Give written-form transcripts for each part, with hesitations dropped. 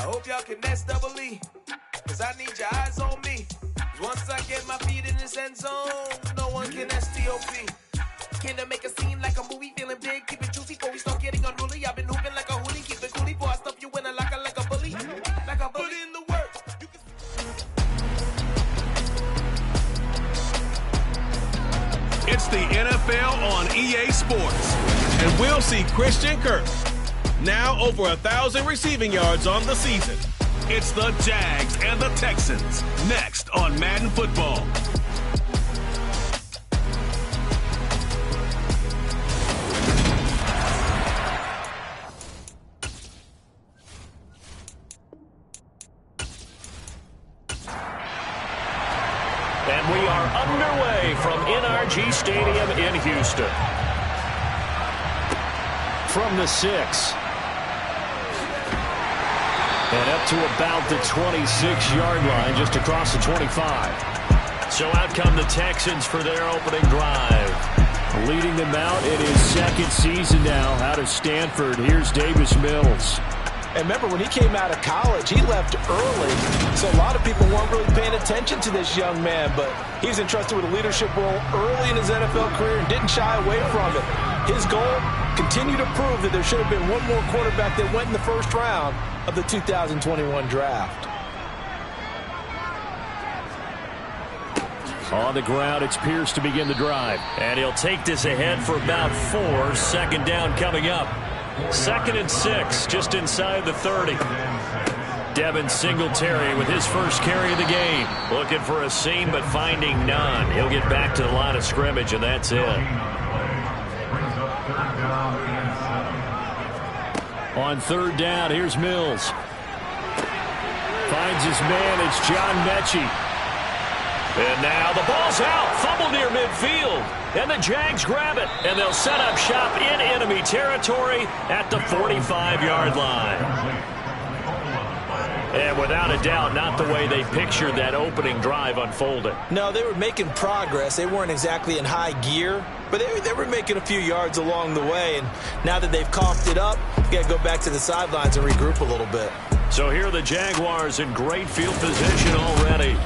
hope y'all can nest double E, cause I need your eyes on me. Once I get my feet in this end zone, no one can STOP. Can I make a scene like a movie, feeling big, keep it juicy before we start getting unruly. I've been hooping like a hoodie, keep it coolie before I stuff you in a locker like a bully. Like a bully in the work. It's the NFL on EA Sports, and we'll see Christian Kirk. Now over 1,000 receiving yards on the season. It's the Jags and the Texans next on Madden Football. And we are underway from NRG Stadium in Houston. From the 6. And up to about the 26-yard line, just across the 25. So out come the Texans for their opening drive. Leading them out in his second season now out of Stanford. Here's Davis Mills. And remember, when he came out of college, he left early, so a lot of people weren't really paying attention to this young man, but he's entrusted with a leadership role early in his NFL career and didn't shy away from it. His goal, continue to prove that there should have been one more quarterback that went in the first round of the 2021 draft. On the ground, it's Pierce to begin the drive. And he'll take this ahead for about 4. Second down coming up. 2nd and 6, just inside the 30. Devin Singletary with his first carry of the game. Looking for a seam, but finding none. He'll get back to the line of scrimmage, and that's it. On 3rd down, here's Mills. Finds his man, it's John Mechie. And now the ball's out. Fumble near midfield. And the Jags grab it. And they'll set up shop in enemy territory at the 45-yard line. And without a doubt, not the way they pictured that opening drive unfolding. No, they were making progress. They weren't exactly in high gear, but they were making a few yards along the way. And now that they've coughed it up, you got to go back to the sidelines and regroup a little bit. So here are the Jaguars in great field position already.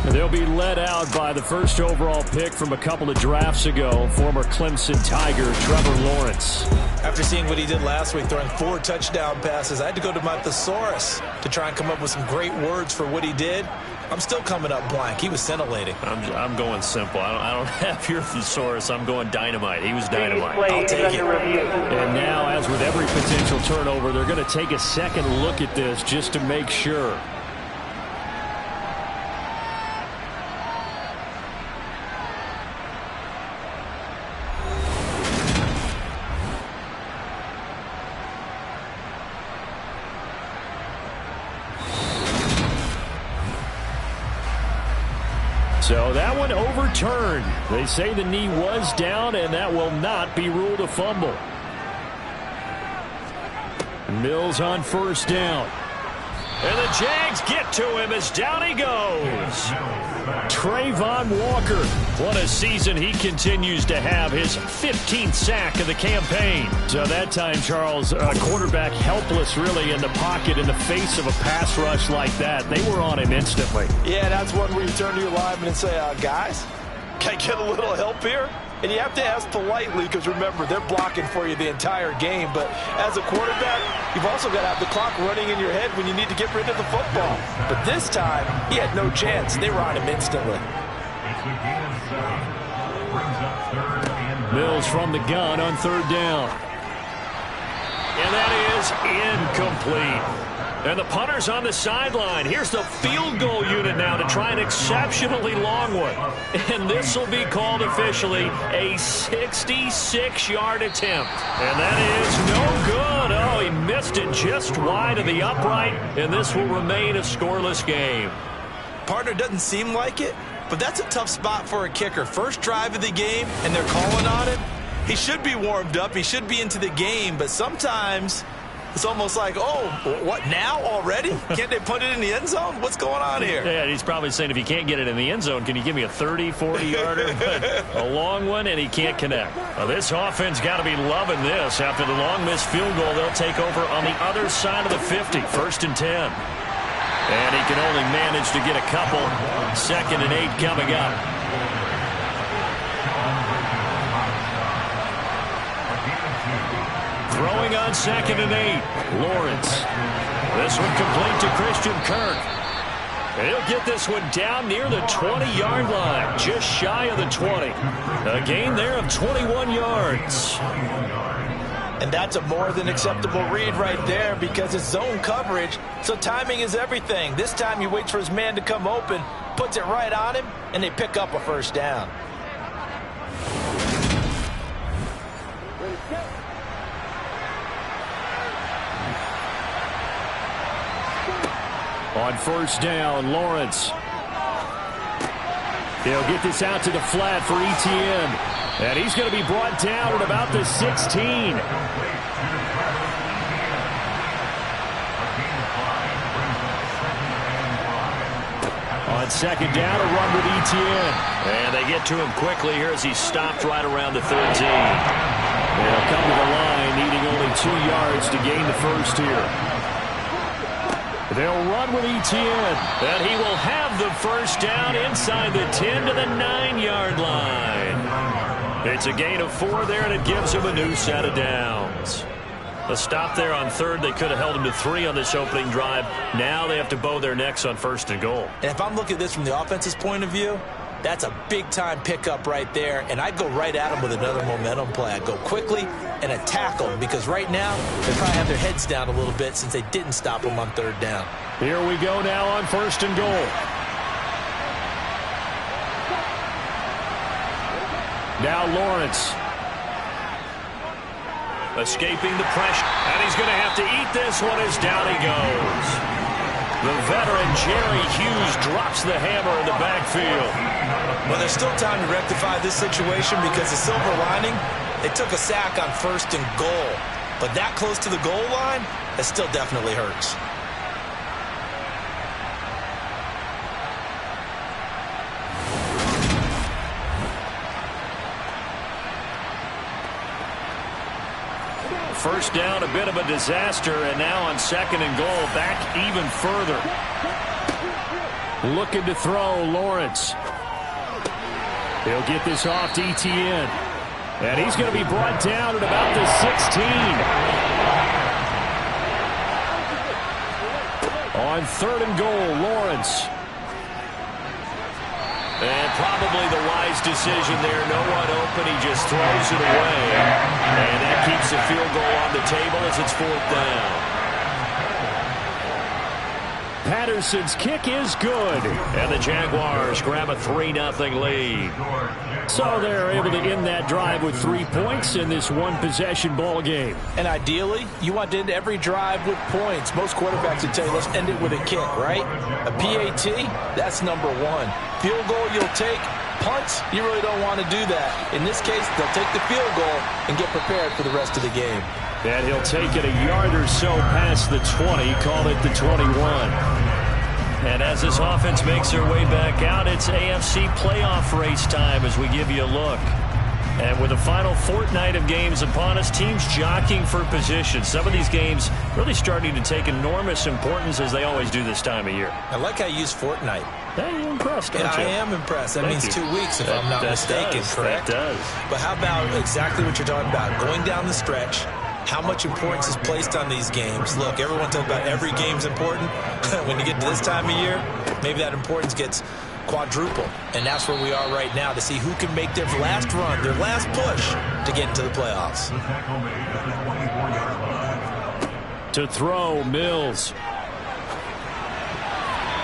They'll be led out by the first overall pick from a couple of drafts ago, former Clemson Tiger, Trevor Lawrence. After seeing what he did last week, throwing 4 touchdown passes, I had to go to my thesaurus to try and come up with some great words for what he did. I'm still coming up blank. He was scintillating. I'm going simple. I don't have your thesaurus. I'm going dynamite. He was dynamite. I'll take it. And now, as with every potential turnover, they're going to take a second look at this just to make sure. So that one overturned. They say the knee was down, and that will not be ruled a fumble. Mills on 1st down. And the Jags get to him as down he goes. Trayvon Walker. What a season he continues to have. His 15th sack of the campaign. So that time, Charles, quarterback helpless really in the pocket in the face of a pass rush like that. They were on him instantly. Yeah, that's one where you turn to your lineman and say, guys, can I get a little help here? And you have to ask politely because, remember, they're blocking for you the entire game. But as a quarterback, you've also got to have the clock running in your head when you need to get rid of the football. But this time, he had no chance. They were on him instantly. Mills from the gun on 3rd down. And that is incomplete. And the punter's on the sideline. Here's the field goal unit now to try an exceptionally long one. And this will be called officially a 66-yard attempt. And that is no good. Oh, he missed it just wide of the upright. And this will remain a scoreless game. Partner, doesn't seem like it, but that's a tough spot for a kicker. First drive of the game, and they're calling on him. He should be warmed up. He should be into the game, but sometimes It's almost like, oh, what, now already? Can't they put it in the end zone? What's going on here? Yeah, he's probably saying, if you can't get it in the end zone, can you give me a 30, 40-yarder? A long one, and he can't connect. Well, this offense got to be loving this. After the long missed field goal, they'll take over on the other side of the 50, 1st and 10. And he can only manage to get a couple. 2nd and 8 coming up. Throwing on 2nd and 8. Lawrence. This one complete to Christian Kirk. He'll get this one down near the 20-yard line. Just shy of the 20. A gain there of 21 yards. And that's a more than acceptable read right there because it's zone coverage, so timing is everything. This time he waits for his man to come open, puts it right on him, and they pick up a 1st down. On 1st down, Lawrence. He'll get this out to the flat for Etienne. And he's going to be brought down at about the 16. On 2nd down, a run with Etienne. And they get to him quickly here as he's stopped right around the 13. They'll come to the line, needing only 2 yards to gain the 1st here. They'll run with Etienne. And he will have the 1st down inside the 10 to the 9-yard line. It's a gain of 4 there, and it gives him a new set of downs. A stop there on 3rd. They could have held him to 3 on this opening drive. Now they have to bow their necks on 1st and goal. And if I'm looking at this from the offense's point of view, that's a big-time pickup right there, and I'd go right at him with another momentum play. I'd go quickly and attack them because right now they probably have their heads down a little bit since they didn't stop him on 3rd down. Here we go now on 1st and goal. Now Lawrence. Escaping the pressure. And he's going to have to eat this one as down he goes. The veteran Jerry Hughes drops the hammer in the backfield. Well, there's still time to rectify this situation because the silver lining, they took a sack on 1st and goal. But that close to the goal line, that still definitely hurts. First down, a bit of a disaster, and now on 2nd and goal, back even further. Looking to throw, Lawrence. He'll get this off to Etienne. And he's going to be brought down at about the 16. On 3rd and goal, Lawrence. And probably the wise decision there. No one open. He just throws it away. And that keeps the field goal on the table as it's 4th down. Patterson's kick is good. And the Jaguars grab a 3-0 lead. So they're able to end that drive with 3 points in this one-possession ball game. And ideally, you want to end every drive with points. Most quarterbacks would tell you, let's end it with a kick, right? A PAT, that's number 1. Field goal you'll take. Punts, you really don't want to do that. In this case, they'll take the field goal and get prepared for the rest of the game. And he'll take it a yard or so past the 20, call it the 21. And as this offense makes their way back out, it's AFC playoff race time as we give you a look. And with the final fortnight of games upon us, teams jockeying for position. Some of these games really starting to take enormous importance as they always do this time of year. I like how you use fortnight. Hey, you're impressed, don't you? I am impressed. That means 2 weeks, if I'm not mistaken, correct? That does. But how about exactly what you're talking about? Going down the stretch, how much importance is placed on these games. Look, everyone talks about every game's important. When you get to this time of year, maybe that importance gets quadruple. And that's where we are right now to see who can make their last run, their last push to get into the playoffs. To throw, Mills.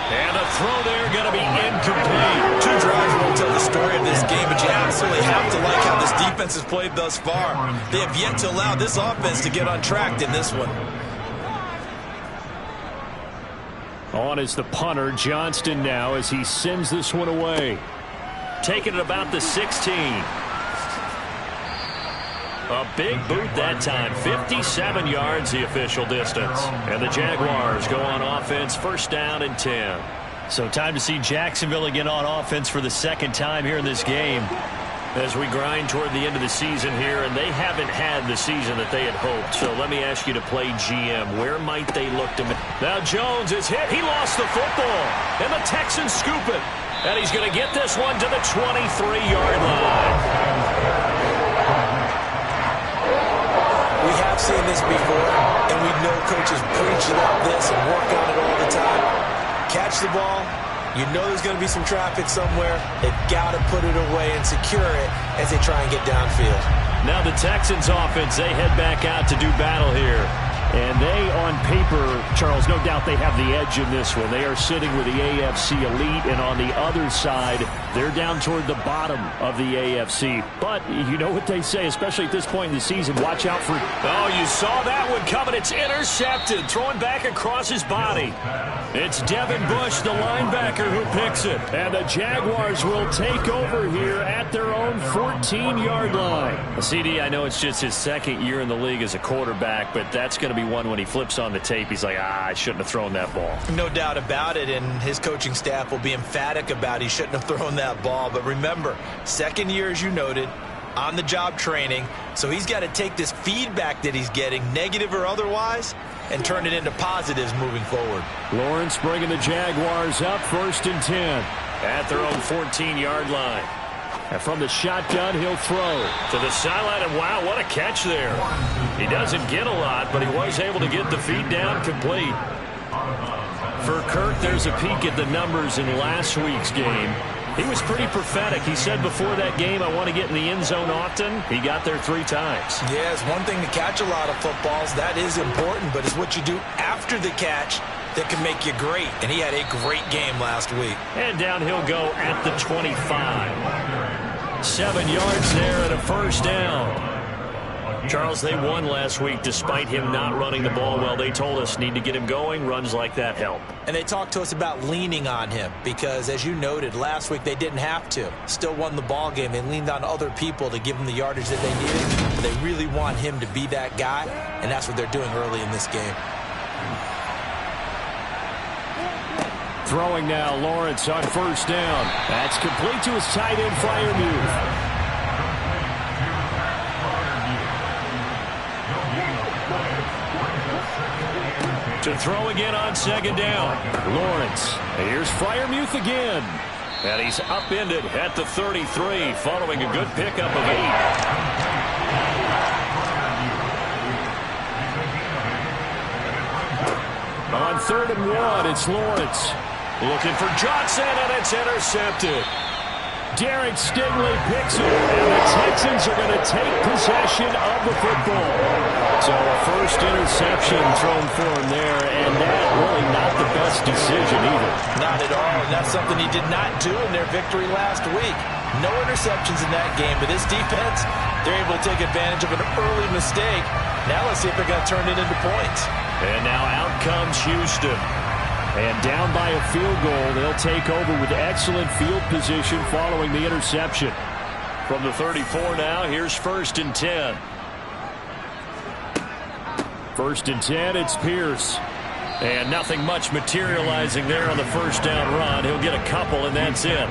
And a throw there going to be incomplete. 2 drives won't tell the story of this game, but you absolutely have to like how this defense has played thus far. They have yet to allow this offense to get untracked in this one. On is the punter, Johnston now, as he sends this one away. Taking it about the 16. A big boot that time. 57 yards the official distance. And the Jaguars go on offense, first down and 10. So time to see Jacksonville again on offense for the second time here in this game. As we grind toward the end of the season here, and they haven't had the season that they had hoped. So let me ask you to play GM. Where might they look to? Now Jones is hit. He lost the football. And the Texans scoop it. And he's going to get this one to the 23-yard line. We have seen this before, and we know coaches preach about this and work on it all the time. Catch the ball. You know there's going to be some traffic somewhere. They've got to put it away and secure it as they try and get downfield. Now the Texans offense, they head back out to do battle here. And they, on paper, Charles, no doubt they have the edge in this one. They are sitting with the AFC elite, and on the other side, they're down toward the bottom of the AFC. But you know what they say, especially at this point in the season, watch out for... Oh, you saw that one coming. It's intercepted, throwing back across his body. It's Devin Bush, the linebacker, who picks it. And the Jaguars will take over here at their own 14-yard line. CD, I know it's just his second year in the league as a quarterback, but that's going to be one when he flips on the tape. He's like, I shouldn't have thrown that ball. No doubt about it, and his coaching staff will be emphatic about he shouldn't have thrown that ball. But remember, second year, as you noted, on-the-job training, so he's got to take this feedback that he's getting, negative or otherwise, and turn it into positives moving forward. Lawrence bringing the Jaguars up, 1st and 10. At their own 14-yard line. And from the shotgun, he'll throw. To the sideline, and wow, what a catch there. He doesn't get a lot, but he was able to get the feed down complete. For Kirk, there's a peek at the numbers in last week's game. He was pretty prophetic. He said before that game, I want to get in the end zone often. He got there 3 times. Yeah, it's one thing to catch a lot of footballs. That is important, but it's what you do after the catch that can make you great. And he had a great game last week. And down he'll go at the 25. 7 yards there and a first down. Charles, they won last week despite him not running the ball well. They told us need to get him going. Runs like that help. And they talked to us about leaning on him because, as you noted, last week they didn't have to. Still won the ball game. They leaned on other people to give them the yardage that they needed. But they really want him to be that guy, and that's what they're doing early in this game. Throwing now, Lawrence on first down. That's complete to his tight end, Freiermuth. To throw again on second down. Lawrence. Here's Freiermuth again. And he's upended at the 33 following a good pickup of 8. On 3rd and 1, it's Lawrence. Looking for Johnson, and it's intercepted. Derek Stingley picks it, and the Texans are going to take possession of the football. So a first interception thrown for him there, and that really not the best decision either. Not at all, and that's something he did not do in their victory last week. No interceptions in that game, but this defense, they're able to take advantage of an early mistake. Now let's see if they're going to turn it into points. And now out comes Houston. And down by a field goal, they'll take over with excellent field position following the interception. From the 34 now, here's 1st and 10. 1st and 10, it's Pierce. And nothing much materializing there on the first down run. He'll get a couple, and that's it.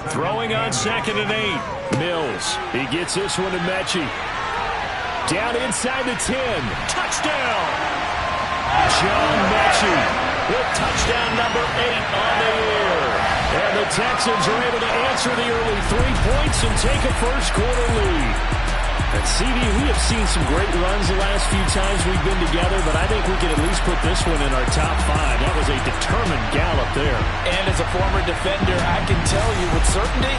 Throwing on 2nd and 8. Mills, he gets this one to Mechie. Down inside the 10. Touchdown! John Mechie with touchdown number 8 on the year. And the Texans are able to answer the early 3 points and take a first-quarter lead. And CD, we have seen some great runs the last few times we've been together, but I think we can at least put this one in our top 5. That was a determined gallop there. And as a former defender, I can tell you with certainty,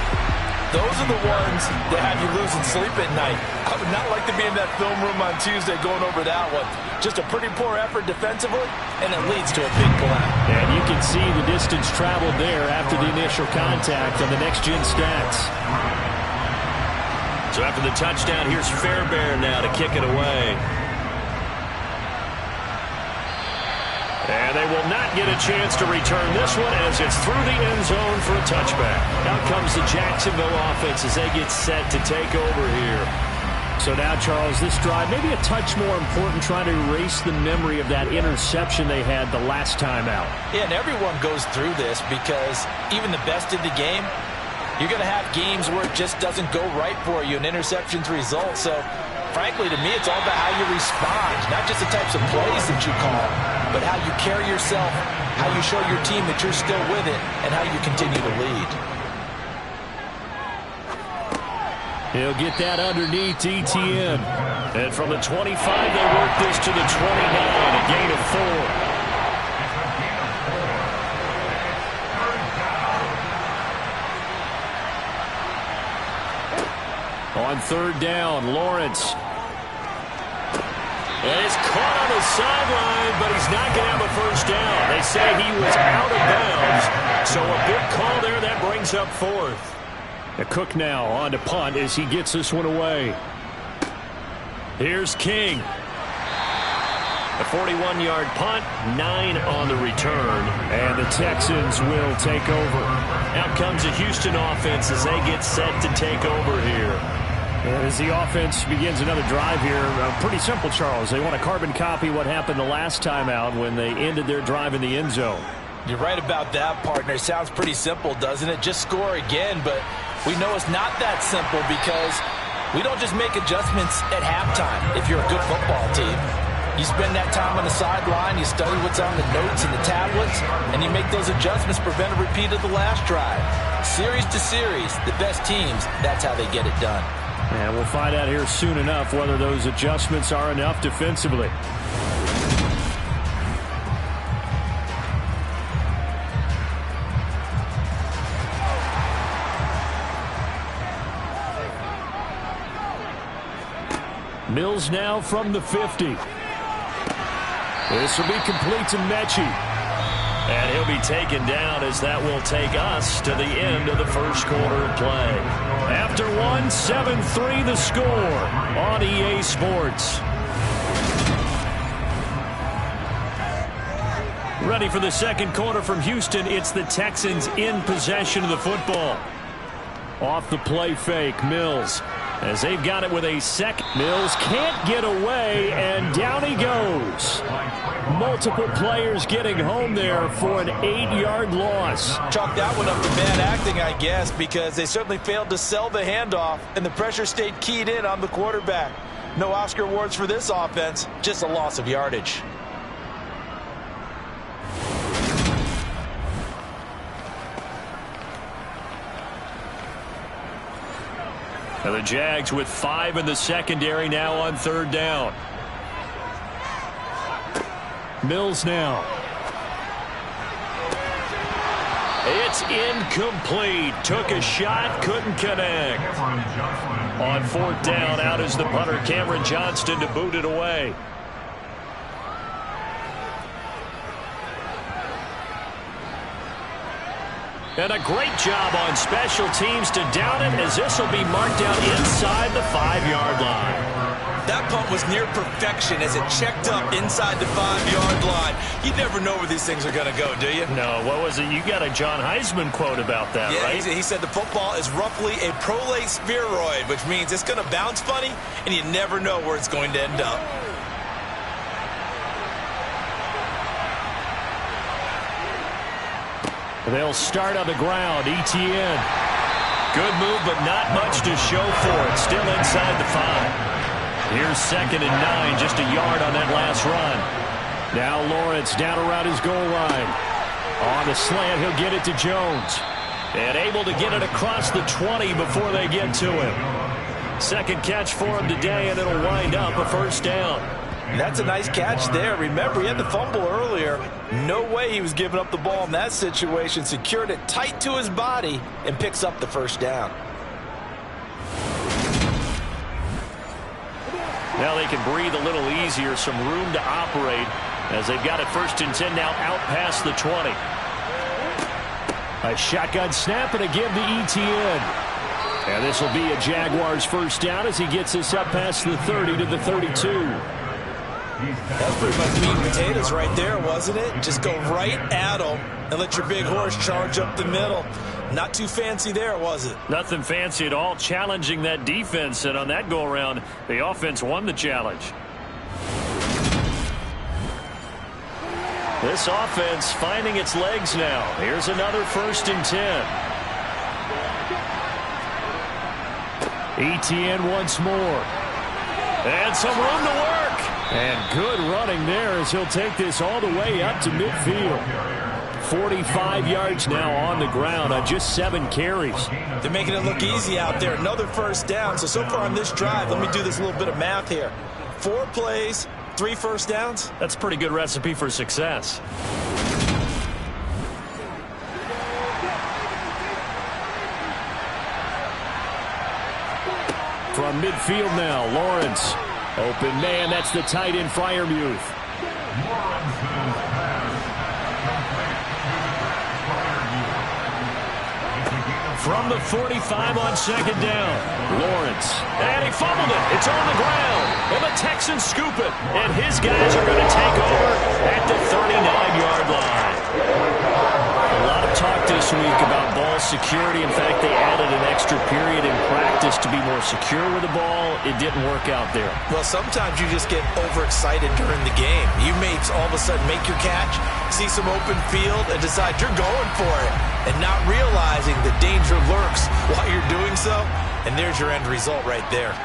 those are the ones that have you losing sleep at night. I would not like to be in that film room on Tuesday going over that one. Just a pretty poor effort defensively, and it leads to a big play. And you can see the distance traveled there after the initial contact on the next-gen stats. So after the touchdown, here's Fairbairn now to kick it away. And they will not get a chance to return this one as it's through the end zone for a touchback. Out comes the Jacksonville offense as they get set to take over here. So now, Charles, this drive maybe a touch more important, trying to erase the memory of that interception they had the last time out. Yeah, and everyone goes through this because even the best in the game, you're going to have games where it just doesn't go right for you, and interceptions result. So, frankly, to me, it's all about how you respond, not just the types of plays that you call, but how you carry yourself, how you show your team that you're still with it, and how you continue to lead. He'll get that underneath ETN. And from the 25, they work this to the 29, a gain of 4. On third down, Lawrence. And it's caught on the sideline, but he's not going to have a first down. They say he was out of bounds. So a big call there that brings up fourth. Cook now on to punt as he gets this one away. Here's King. A 41-yard punt, 9 on the return. And the Texans will take over. Out comes the Houston offense as they get set to take over here. As the offense begins another drive here, pretty simple, Charles. They want to carbon copy what happened the last time out when they ended their drive in the end zone. You're right about that, partner. It sounds pretty simple, doesn't it? Just score again, but we know it's not that simple because we don't just make adjustments at halftime if you're a good football team. You spend that time on the sideline, you study what's on the notes and the tablets, and you make those adjustments, prevent a repeat of the last drive. Series to series, the best teams, that's how they get it done. And we'll find out here soon enough whether those adjustments are enough defensively. Mills now from the 50. This will be complete to Mechie. And he'll be taken down as that will take us to the end of the first quarter of play. After one, 7-3 the score on EA Sports. Ready for the second quarter from Houston. It's the Texans in possession of the football. Off the play fake, Mills. As they've got it with a second. Mills can't get away, and down he goes. Multiple players getting home there for an 8-yard loss. Chalk that one up to bad acting, I guess, because they certainly failed to sell the handoff, and the pressure stayed keyed in on the quarterback. No Oscar awards for this offense, just a loss of yardage. And the Jags with 5 in the secondary now on third down. Mills now. It's incomplete. Took a shot, couldn't connect. On fourth down, out is the punter, Cameron Johnston, to boot it away. And a great job on special teams to down it, as this will be marked down inside the 5-yard line. That punt was near perfection as it checked up inside the 5-yard line. You never know where these things are going to go, do you? No, what was it? You got a John Heisman quote about that, yeah, right? He said the football is roughly a prolate spheroid, which means it's going to bounce funny, and you never know where it's going to end up. They'll start on the ground. ETN. Good move, but not much to show for it. Still inside the 5. Here's 2nd and 9, just a yard on that last run. Now Lawrence down around his goal line. On the slant, he'll get it to Jones. And able to get it across the 20 before they get to him. Second catch for him today, and it'll wind up a first down. That's a nice catch there. Remember, he had the fumble earlier. No way he was giving up the ball in that situation. Secured it tight to his body and picks up the first down. Now they can breathe a little easier, some room to operate as they've got it 1st and 10 now out past the 20. A shotgun snap and a give to ETN. And this will be a Jaguars first down as he gets us up past the 30 to the 32. That's pretty much meat and potatoes right there, wasn't it? Just go right at them and let your big horse charge up the middle. Not too fancy there, was it? Nothing fancy at all, challenging that defense, and on that go-around, the offense won the challenge. This offense finding its legs now. Here's another 1st and 10. Etienne once more. And some room to work. And good running there as he'll take this all the way up to midfield. 45 yards now on the ground on just 7 carries. They're making it look easy out there. Another 1st down. So far on this drive, let me do this little bit of math here. 4 plays, 3 1st downs. That's a pretty good recipe for success. From midfield now, Lawrence. Open man, that's the tight end, Freiermuth. From the 45 on 2nd down, Lawrence. And he fumbled it. It's on the ground. And the Texans scoop it. And his guys are going to take over at the 39-yard line. A lot of talk this week about ball security. In fact, they added an extra period in practice to be more secure with the ball. It didn't work out there. Well, sometimes you just get overexcited during the game. You may all of a sudden make your catch, see some open field, and decide you're going for it, and not realizing the danger lurks while you're doing so. And there's your end result right there.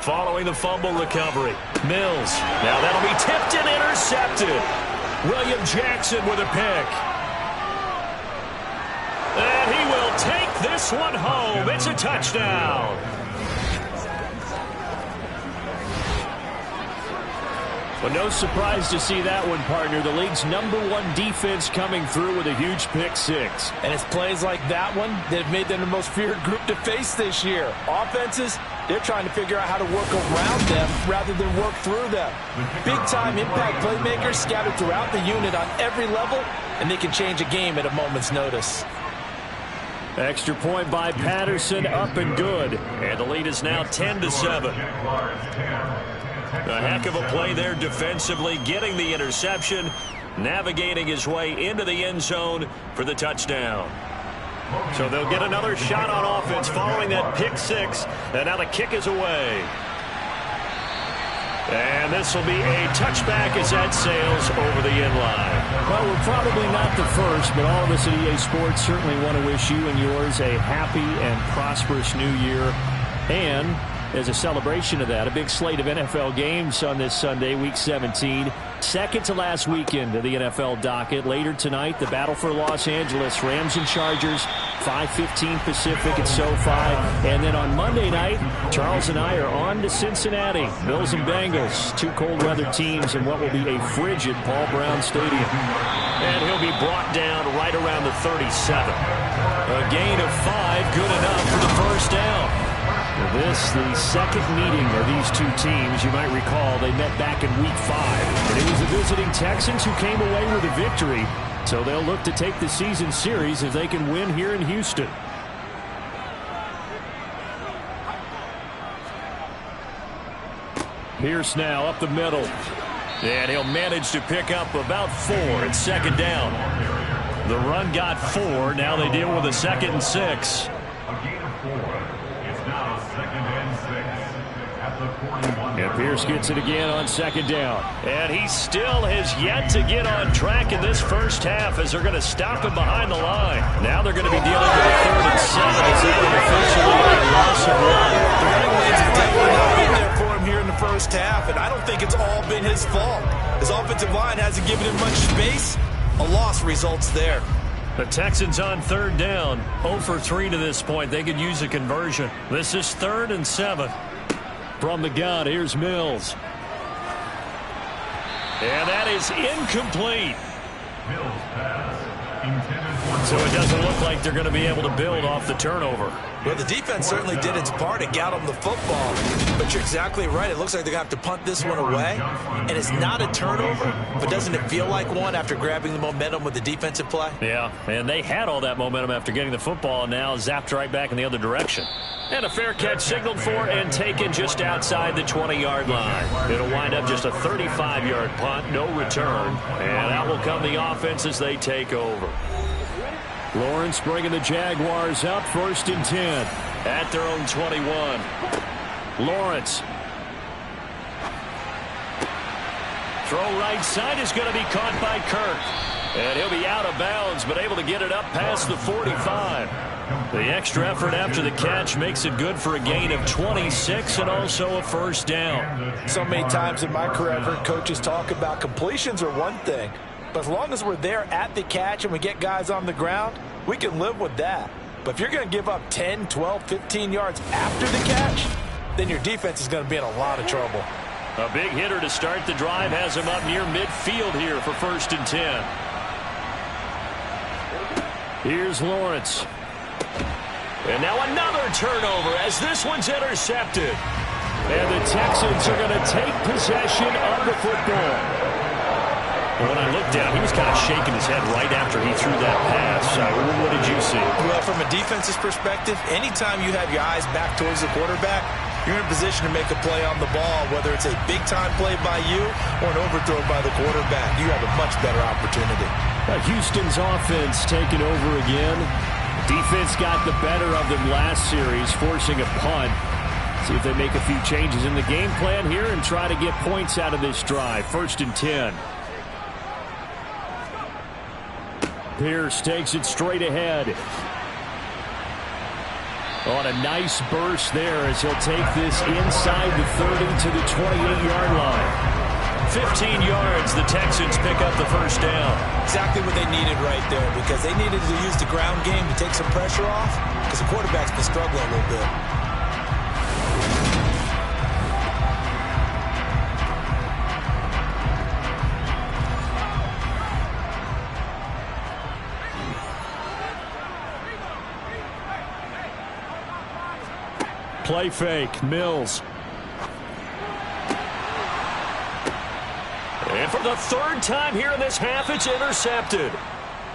Following the fumble recovery, Mills. Now that'll be tipped and intercepted. William Jackson with a pick. And he will take this one home. It's a touchdown. Well, no surprise to see that one, partner. The league's #1 defense coming through with a huge pick-6. And it's plays like that one that have made them the most feared group to face this year. Offenses, they're trying to figure out how to work around them rather than work through them. Big-time impact playmakers scattered throughout the unit on every level, and they can change a game at a moment's notice. Extra point by Patterson, up and good. And the lead is now 10-7. A heck of a play there defensively, getting the interception, navigating his way into the end zone for the touchdown. So they'll get another shot on offense following that pick-6, and now the kick is away. And this will be a touchback as that sails over the end line. Well, we're probably not the first, but all of us at EA Sports certainly want to wish you and yours a happy and prosperous new year. And as a celebration of that, a big slate of NFL games on this Sunday, Week 17. Second to last weekend of the NFL docket. Later tonight, the battle for Los Angeles, Rams and Chargers, 5:15 Pacific at SoFi. And then on Monday night, Charles and I are on to Cincinnati. Bills and Bengals, 2 cold weather teams in what will be a frigid Paul Brown Stadium. And he'll be brought down right around the 37. A gain of 5, good enough for the first down. This, the second meeting of these two teams. You might recall they met back in Week 5. And it was the visiting Texans who came away with a victory. So they'll look to take the season series if they can win here in Houston. Pierce now up the middle. And he'll manage to pick up about 4 at 2nd down. The run got 4. Now they deal with a 2nd and 6. And Pierce gets it again on 2nd down. And he still has yet to get on track in this first half as they're going to stop him behind the line. Now they're going to be dealing with a 3rd and 7 as they are officially a loss of 1. The running lanes have definitely not been there for him here in the first half, and I don't think it's all been his fault. His offensive line hasn't given him much space. A loss results there. The Texans on 3rd down, 0 for 3 to this point. They could use a conversion. This is 3rd and 7. From the gun, here's Mills. And that is incomplete. So it doesn't look like they're going to be able to build off the turnover. Well, the defense certainly did its part. It got them the football. But you're exactly right. It looks like they're going to have to punt this one away. And it's not a turnover, but doesn't it feel like one after grabbing the momentum with the defensive play? Yeah, and they had all that momentum after getting the football and now zapped right back in the other direction. And a fair catch signaled for and taken just outside the 20-yard line. It'll wind up just a 35-yard punt, no return. And out will come the offense as they take over. Lawrence bringing the Jaguars up, 1st and 10. At their own 21. Lawrence. Throw right side is going to be caught by Kirk. And he'll be out of bounds, but able to get it up past the 45. The extra effort after the catch makes it good for a gain of 26 and also a 1st down. So many times in my career, I've heard coaches talk about completions are one thing. But as long as we're there at the catch and we get guys on the ground, we can live with that. But if you're going to give up 10, 12, 15 yards after the catch, then your defense is going to be in a lot of trouble. A big hitter to start the drive has him up near midfield here for 1st and 10. Here's Lawrence. And now another turnover as this one's intercepted. And the Texans are going to take possession of the football. When I looked down, he was kind of shaking his head right after he threw that pass. What did you see? Well, from a defense's perspective, anytime you have your eyes back towards the quarterback, you're in a position to make a play on the ball, whether it's a big-time play by you or an overthrow by the quarterback. You have a much better opportunity. Houston's offense taking over again. Defense got the better of them last series, forcing a punt. See if they make a few changes in the game plan here and try to get points out of this drive. 1st and 10. Pierce takes it straight ahead. On a nice burst there as he'll take this inside the 30 to the 28-yard line. 15 yards, the Texans pick up the 1st down. Exactly what they needed right there, because they needed to use the ground game to take some pressure off, because the quarterback's been struggling a little bit. Play fake, Mills. And for the 3rd time here in this half, it's intercepted.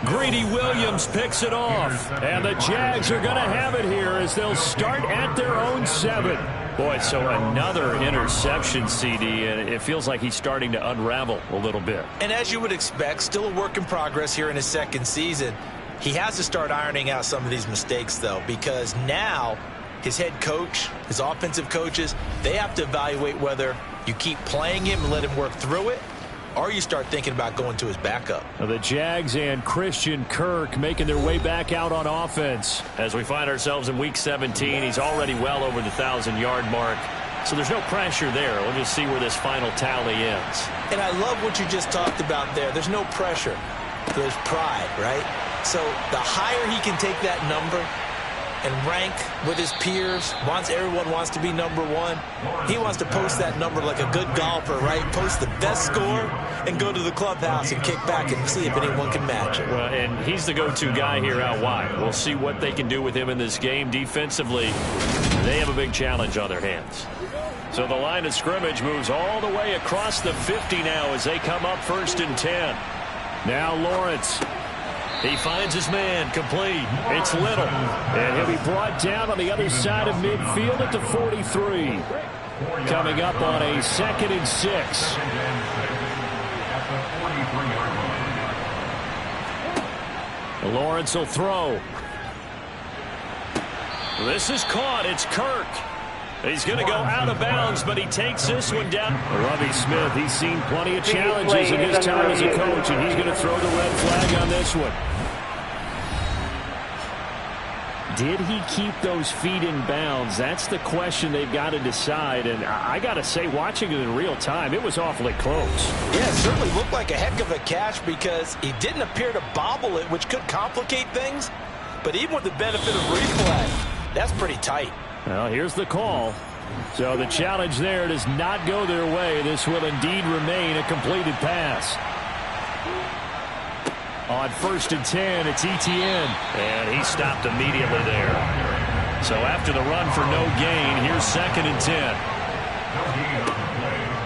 Greedy Williams picks it off. And the Jags are going to have it here as they'll start at their own 7. Boy, so another interception, CD, and it feels like he's starting to unravel a little bit. And as you would expect, still a work in progress here in his 2nd season. He has to start ironing out some of these mistakes, though, because now his head coach, his offensive coaches, they have to evaluate whether you keep playing him and let him work through it, or you start thinking about going to his backup. The Jags and Christian Kirk making their way back out on offense. As we find ourselves in Week 17, he's already well over the 1,000-yard mark. So there's no pressure there. We'll just see where this final tally ends. And I love what you just talked about there. There's no pressure. There's pride, right? So the higher he can take that number and rank with his peers, everyone wants to be number 1. He wants to post that number like a good golfer, right? Post the best score and go to the clubhouse and kick back and see if anyone can match it. Well, and he's the go-to guy here out wide. We'll see what they can do with him in this game. Defensively, they have a big challenge on their hands. So the line of scrimmage moves all the way across the 50 now as they come up 1st and 10. Now Lawrence. He finds his man, complete. It's Little. And he'll be brought down on the other side of midfield at the 43. Coming up on a 2nd and 6. Lawrence will throw. This is caught. It's Kirk. He's going to go out of bounds, but he takes this one down. Lovie Smith, he's seen plenty of challenges in his time as a coach, and he's going to throw the red flag on this one. Did he keep those feet in bounds? That's the question they've got to decide. And I got to say, watching it in real time, it was awfully close. Yeah, it certainly looked like a heck of a catch because he didn't appear to bobble it, which could complicate things. But even with the benefit of replay, that's pretty tight. Well, here's the call. So the challenge there does not go their way. This will indeed remain a completed pass. On 1st and 10, it's Etienne. And he stopped immediately there. So after the run for no gain, here's 2nd and 10.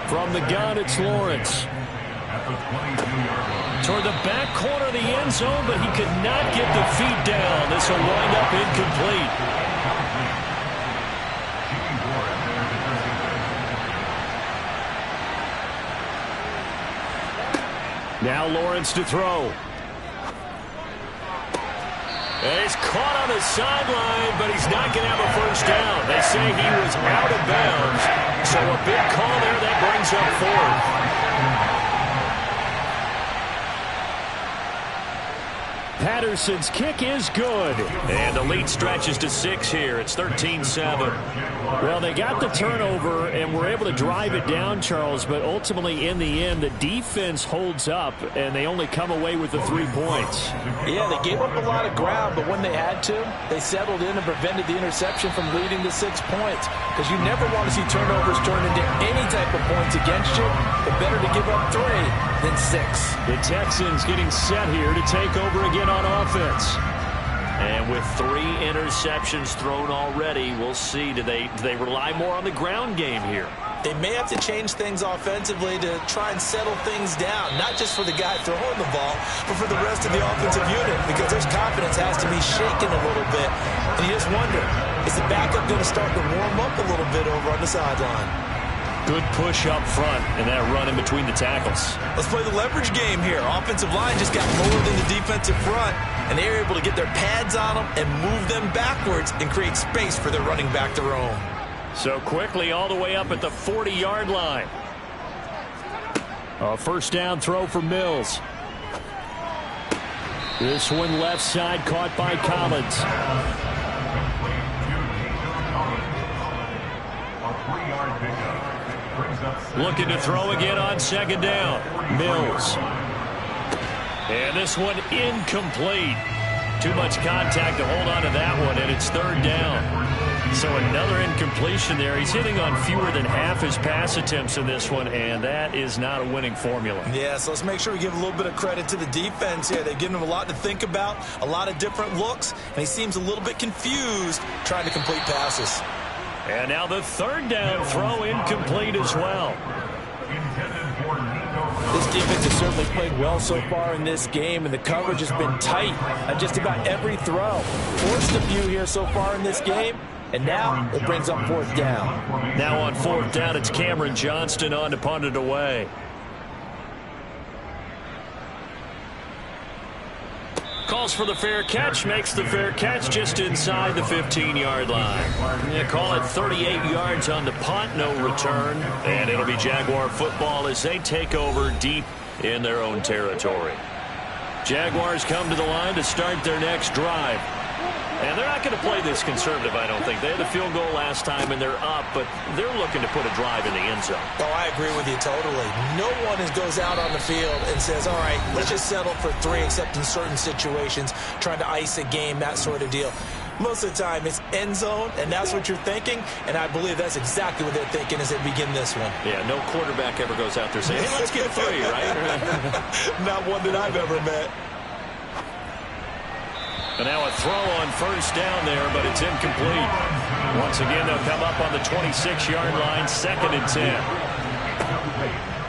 From the gun, it's Lawrence. Toward the back corner of the end zone, but he could not get the feet down. This will wind up incomplete. Now Lawrence to throw. And he's caught on the sideline, but he's not going to have a first down. They say he was out of bounds. So a big call there that brings up 4th. Patterson's kick is good. And the lead stretches to 6 here. It's 13-7. Well, they got the turnover and were able to drive it down, Charles, but ultimately in the end, the defense holds up, and they only come away with the 3 points. Yeah, they gave up a lot of ground, but when they had to, they settled in and prevented the interception from leading to 6 points. Because you never want to see turnovers turn into any type of points against you, but better to give up 3 than 6. The Texans getting set here to take over again on offense. And with 3 interceptions thrown already, we'll see. Do they rely more on the ground game here? They may have to change things offensively to try and settle things down, not just for the guy throwing the ball, but for the rest of the offensive unit, because their confidence has to be shaken a little bit. And you just wonder, is the backup going to start to warm up a little bit over on the sideline? Good push up front and that run in between the tackles. Let's play the leverage game here. Offensive line just got lower than the defensive front, and they were able to get their pads on them and move them backwards and create space for their running back to roam. So quickly all the way up at the 40-yard line. A first down throw for Mills. This one left side caught by Collins. Looking to throw again on 2nd down. Mills. And this one incomplete. Too much contact to hold on to that one, and it's 3rd down. So another incompletion there. He's hitting on fewer than half his pass attempts in this one, and that is not a winning formula. Yeah, so let's make sure we give a little bit of credit to the defense here. They've given him a lot to think about, a lot of different looks, and he seems a little bit confused trying to complete passes. And now the 3rd down throw incomplete as well. This defense has certainly played well so far in this game, and the coverage has been tight on just about every throw. Forced a few here so far in this game, and now it brings up 4th down. Now on 4th down, it's Cameron Johnston on to punt it away. Calls for the fair catch, makes the fair catch just inside the 15-yard line. You call it 38 yards on the punt, no return. And it'll be Jaguar football as they take over deep in their own territory. Jaguars come to the line to start their next drive. And they're not going to play this conservative, I don't think. They had the field goal last time, and they're up, but they're looking to put a drive in the end zone. Oh, I agree with you totally. No one goes out on the field and says, all right, let's just settle for 3, except in certain situations, trying to ice a game, that sort of deal. Most of the time, it's end zone, and that's what you're thinking, and I believe that's exactly what they're thinking as they begin this one. Yeah, no quarterback ever goes out there saying, hey, let's get 3, right? Not one that I've ever met. And now a throw on 1st down there, but it's incomplete. Once again, they'll come up on the 26-yard line, 2nd and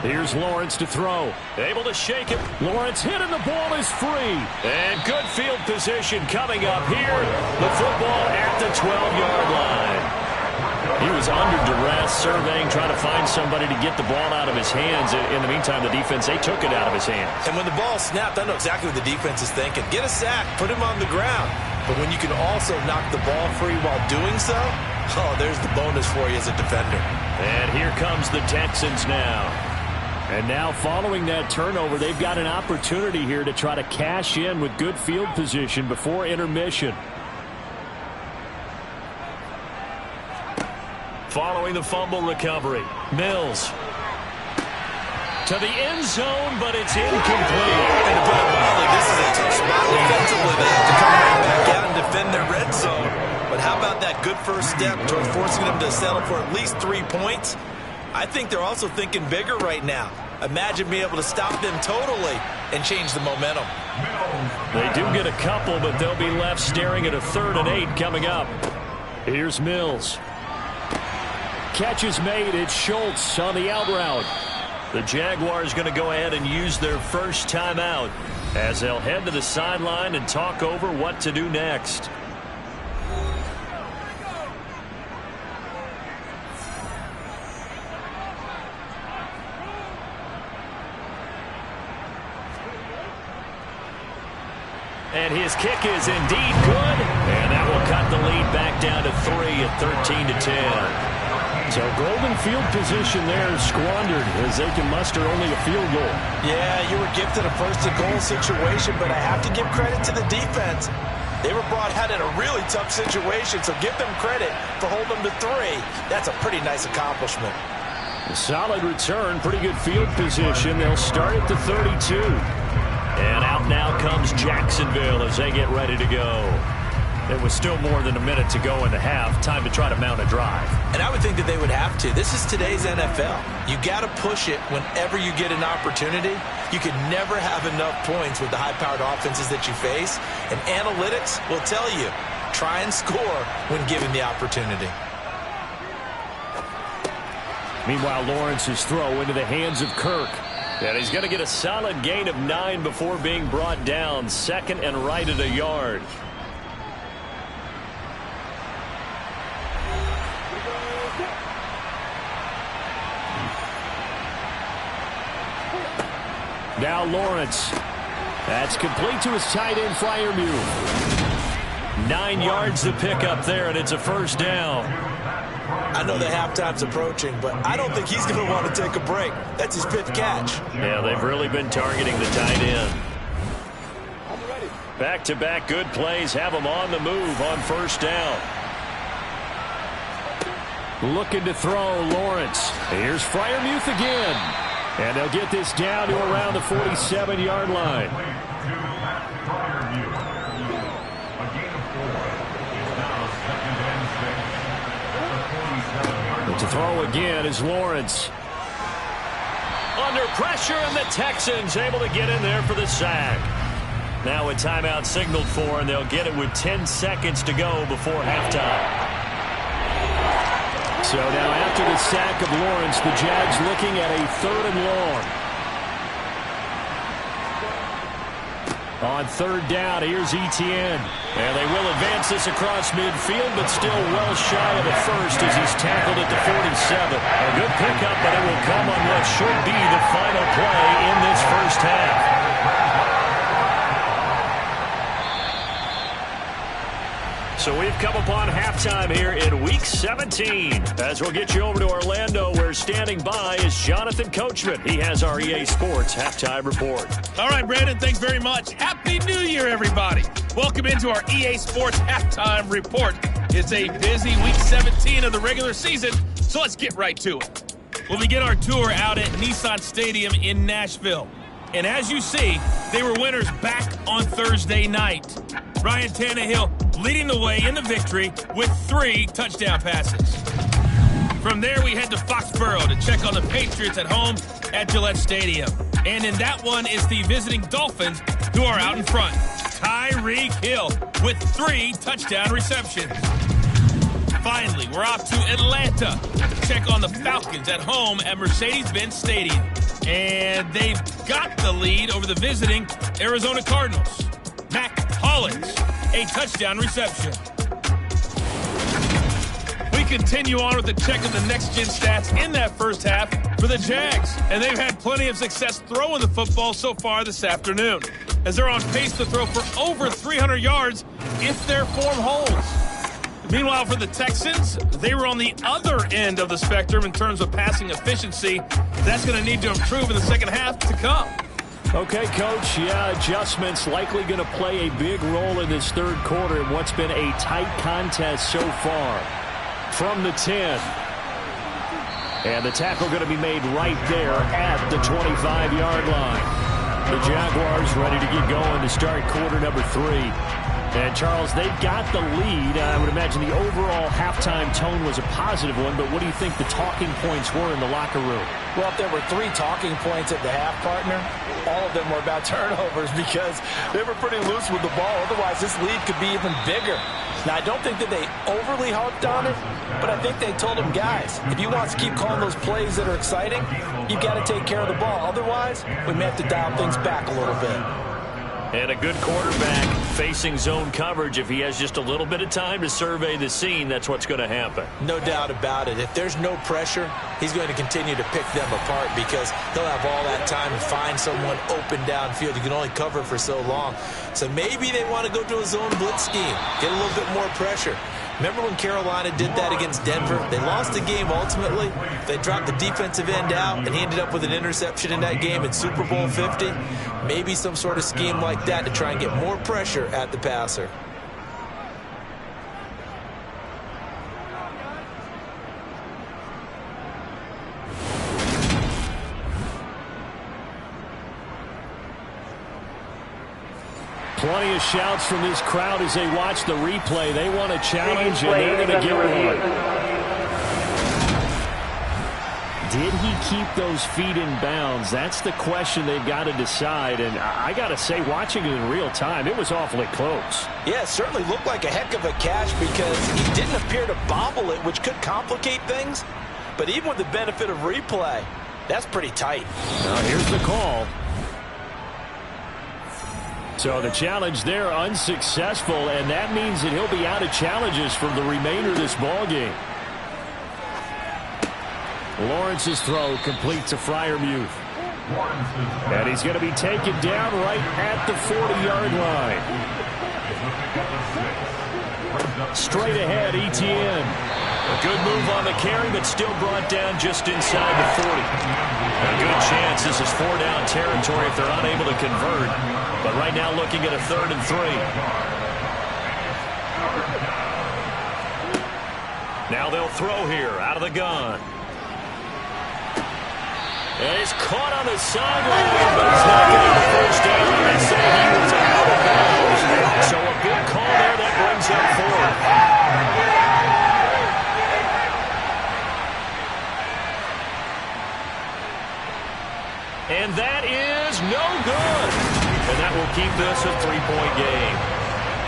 10. Here's Lawrence to throw. Able to shake it. Lawrence hit and the ball is free. And good field position coming up here. The football at the 12-yard line. He was under duress, surveying, trying to find somebody to get the ball out of his hands. In the meantime, the defense, they took it out of his hands. And when the ball snapped, I know exactly what the defense is thinking. Get a sack, put him on the ground. But when you can also knock the ball free while doing so, oh, there's the bonus for you as a defender. And here comes the Texans now. And now following that turnover, they've got an opportunity here to try to cash in with good field position before intermission. Following the fumble recovery, Mills to the end zone, but it's incomplete. And to put it mildly, this is a tough spot defensively. They have to come right back out and defend their red zone. But how about that good first step towards forcing them to settle for at least 3 points? I think they're also thinking bigger right now. Imagine being able to stop them totally and change the momentum. They do get a couple, but they'll be left staring at a 3rd and 8 coming up. Here's Mills. Catch is made. It's Schultz on the out route. The Jaguars going to go ahead and use their first timeout as they'll head to the sideline and talk over what to do next. And his kick is indeed good. And that will cut the lead back down to 3 at 13-10. So golden field position there squandered as they can muster only a field goal. Yeah, you were gifted a first-and-goal situation, but I have to give credit to the defense. They were brought out in a really tough situation, so give them credit for holding them to 3. That's a pretty nice accomplishment. A solid return, pretty good field position. They'll start at the 32. And out now comes Jacksonville as they get ready to go. There was still more than a minute to go in the half. Time to try to mount a drive. And I would think that they would have to. This is today's NFL. You got to push it whenever you get an opportunity. You can never have enough points with the high-powered offenses that you face. And analytics will tell you, try and score when given the opportunity. Meanwhile, Lawrence's throw into the hands of Kirk. And he's going to get a solid gain of 9 before being brought down. 2nd and right at a yard. Now Lawrence. That's complete to his tight end, Freiermuth. 9 yards to pick up there, and it's a first down. I know that halftime's approaching, but I don't think he's going to want to take a break. That's his 5th catch. Yeah, they've really been targeting the tight end. Back-to-back good plays have them on the move on first down. Looking to throw, Lawrence. Here's Freiermuth again. And they'll get this down to around the 47-yard line. To throw again is Lawrence. Under pressure, and the Texans able to get in there for the sack. Now a timeout signaled for, and they'll get it with 10 seconds to go before halftime. So now after the sack of Lawrence, the Jags looking at a 3rd and long. On 3rd down, here's Etienne. And they will advance this across midfield, but still well shy of a first as he's tackled at the 47. A good pickup, but it will come on what should be the final play in this first half. So we've come upon halftime here in Week 17. As we'll get you over to Orlando, where standing by is Jonathan Coachman. He has our EA Sports Halftime Report. All right, Brandon, thanks very much. Happy New Year, everybody. Welcome into our EA Sports Halftime Report. It's a busy Week 17 of the regular season, so let's get right to it. We'll begin our tour out at Nissan Stadium in Nashville. And as you see, they were winners back on Thursday night. Ryan Tannehill leading the way in the victory with 3 touchdown passes. From there, we head to Foxborough to check on the Patriots at home at Gillette Stadium. And in that one is the visiting Dolphins, who are out in front. Tyreek Hill with 3 touchdown receptions. Finally, we're off to Atlanta to check on the Falcons at home at Mercedes-Benz Stadium. And they've got the lead over the visiting Arizona Cardinals. Mac Hollins, a touchdown reception. We continue on with the check of the next-gen stats in that first half for the Jags. And they've had plenty of success throwing the football so far this afternoon, as they're on pace to throw for over 300 yards if their form holds. Meanwhile, for the Texans, they were on the other end of the spectrum in terms of passing efficiency. That's going to need to improve in the second half to come. Okay, Coach, yeah, adjustments likely going to play a big role in this third quarter in what's been a tight contest so far. From the 10. And the tackle going to be made right there at the 25-yard line. The Jaguars ready to get going to start quarter number 3. And, Charles, they've got the lead. I would imagine the overall halftime tone was a positive one, but what do you think the talking points were in the locker room? Well, if there were 3 talking points at the half, partner, all of them were about turnovers because they were pretty loose with the ball. Otherwise, this lead could be even bigger. Now, I don't think that they overly harped on it, but I think they told them, guys, if you want to keep calling those plays that are exciting, you've got to take care of the ball. Otherwise, we may have to dial things back a little bit. And a good quarterback facing zone coverage. If he has just a little bit of time to survey the scene, that's what's going to happen. No doubt about it. If there's no pressure, he's going to continue to pick them apart because he'll have all that time to find someone open downfield. You can only cover for so long. So maybe they want to go to a zone blitz scheme, get a little bit more pressure. Remember when Carolina did that against Denver? They lost the game ultimately. They dropped the defensive end out, and he ended up with an interception in that game in Super Bowl 50. Maybe some sort of scheme like that to try and get more pressure at the passer. Plenty of shouts from this crowd as they watch the replay. They want a challenge, and they're going to get one. Did he keep those feet in bounds? That's the question they've got to decide. And I got to say, watching it in real time, it was awfully close. Yeah, it certainly looked like a heck of a catch because he didn't appear to bobble it, which could complicate things. But even with the benefit of replay, that's pretty tight. Now here's the call. So the challenge there unsuccessful, and that means that he'll be out of challenges for the remainder of this ball game. Lawrence's throw complete to Freiermuth. And he's going to be taken down right at the 40-yard line. Straight ahead, Etienne. A good move on the carry, but still brought down just inside the 40. A good chance this is 4-down territory if they're unable to convert. But right now looking at a 3rd and 3. Now they'll throw here out of the gun. And he's caught on the sideline, but he's not getting the first down. They say he was out of bounds. So a good call there that brings up 4th. And that is no good. And that will keep this a 3-point game.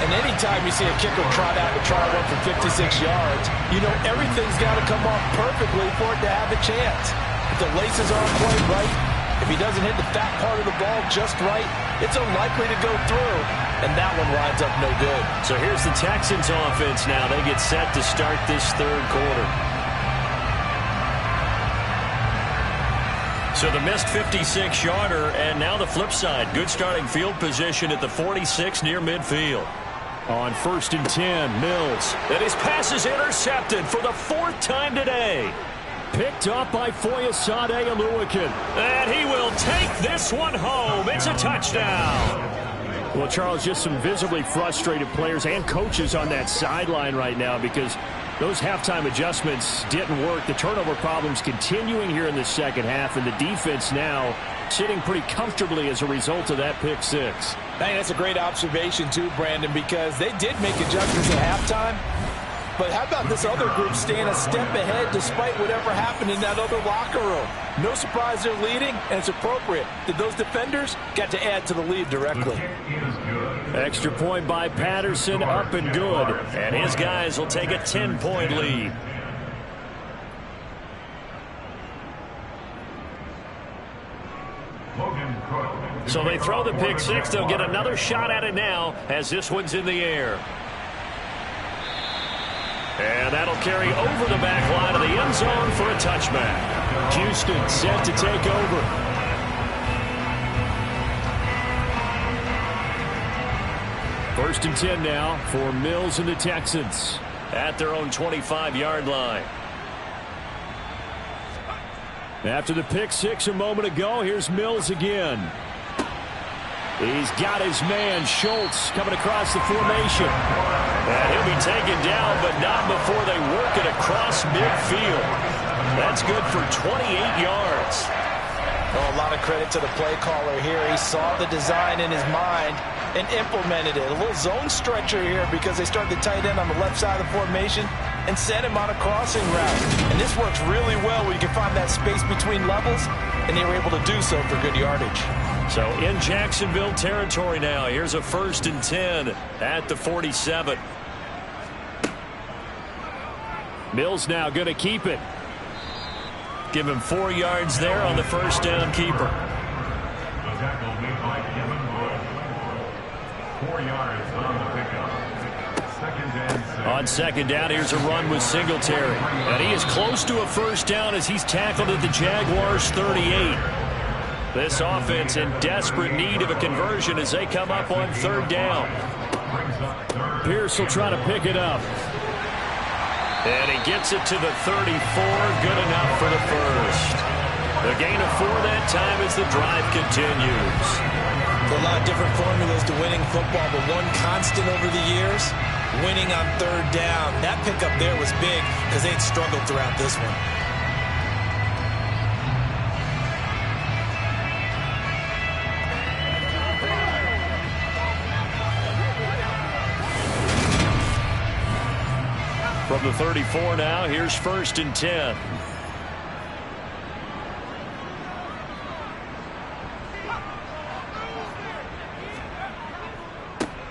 And anytime you see a kicker trot out and try one from 56 yards, you know everything's got to come off perfectly for it to have a chance. If the laces aren't quite right, if he doesn't hit the fat part of the ball just right, it's unlikely to go through. And that one lines up no good. So here's the Texans offense now. They get set to start this 3rd quarter. So the missed 56-yarder, and now the flip side. Good starting field position at the 46 near midfield. On 1st and 10, Mills. And his pass is intercepted for the 4th time today. Picked up by Foyesade Oluwakin. And he will take this one home. It's a touchdown. Well, Charles, just some visibly frustrated players and coaches on that sideline right now because those halftime adjustments didn't work. The turnover problems continuing here in the second half, and the defense now sitting pretty comfortably as a result of that pick 6. Hey, that's a great observation too, Brandon, because they did make adjustments at halftime. But how about this other group staying a step ahead despite whatever happened in that other locker room? No surprise they're leading, and it's appropriate that those defenders got to add to the lead directly. Extra point by Patterson, up and good. And his guys will take a 10-point lead. So they throw the pick 6. They'll get another shot at it now as this one's in the air. And that'll carry over the back line of the end zone for a touchback. Houston set to take over. First and 10 now for Mills and the Texans. At their own 25-yard line. After the pick 6 a moment ago, here's Mills again. He's got his man, Schultz, coming across the formation. And he'll be taken down, but not before they work it across midfield. That's good for 28 yards. Oh, a lot of credit to the play caller here. He saw the design in his mind, and implemented it. A little zone stretcher here because they start the tight end on the left side of the formation and send him on a crossing route. And this works really well when you can find that space between levels, and they were able to do so for good yardage. So in Jacksonville territory now. Here's a 1st and 10 at the 47. Mills now going to keep it. Give him 4 yards there on the first down keeper. The tackle made by Kevin Wood. 4 yards on the pickup. Second and 7. On second down, here's a run with Singletary. And he is close to a first down as he's tackled at the Jaguars 38. This offense in desperate need of a conversion as they come up on 3rd down. Pierce will try to pick it up. And he gets it to the 34. Good enough for the first. The gain of 4 that time as the drive continues. There are a lot of different formulas to winning football, but one constant over the years, winning on 3rd down. That pickup there was big because they'd struggled throughout this one. From the 34 now, here's 1st and 10.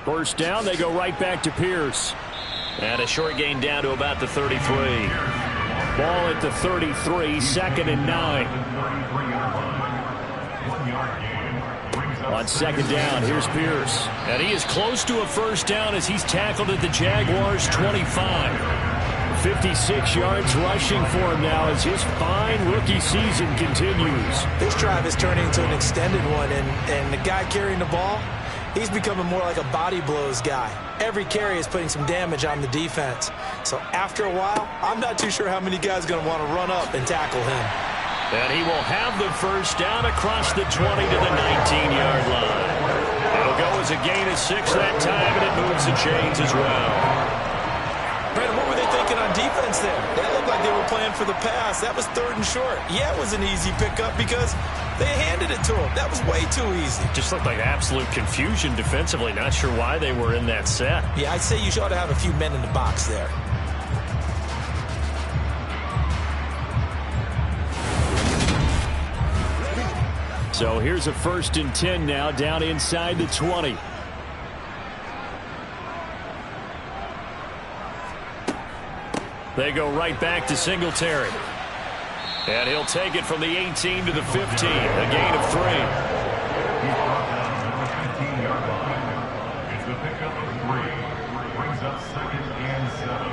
First down, they go right back to Pierce. And a short gain down to about the 33. Ball at the 33, 2nd and 9. On second down, here's Pierce. And he is close to a first down as he's tackled at the Jaguars 25. 56 yards rushing for him now as his fine rookie season continues. This drive is turning into an extended one, and the guy carrying the ball, he's becoming more like a body blows guy. Every carry is putting some damage on the defense. So after a while, I'm not too sure how many guys are going to want to run up and tackle him. And he will have the first down across the 20 to the 19-yard line. It'll go as a gain of 6 that time, and it moves the chains as well. Brandon, what were they thinking on defense there? They looked like they were playing for the pass. That was 3rd and short. Yeah, it was an easy pickup because they handed it to him. That was way too easy. Just looked like absolute confusion defensively. Not sure why they were in that set. Yeah, I'd say you ought to have a few men in the box there. So here's a 1st and 10 now down inside the 20. They go right back to Singletary. And he'll take it from the 18 to the 15. A gain of 3. It's the pickup of 3. Brings up 2nd and 7.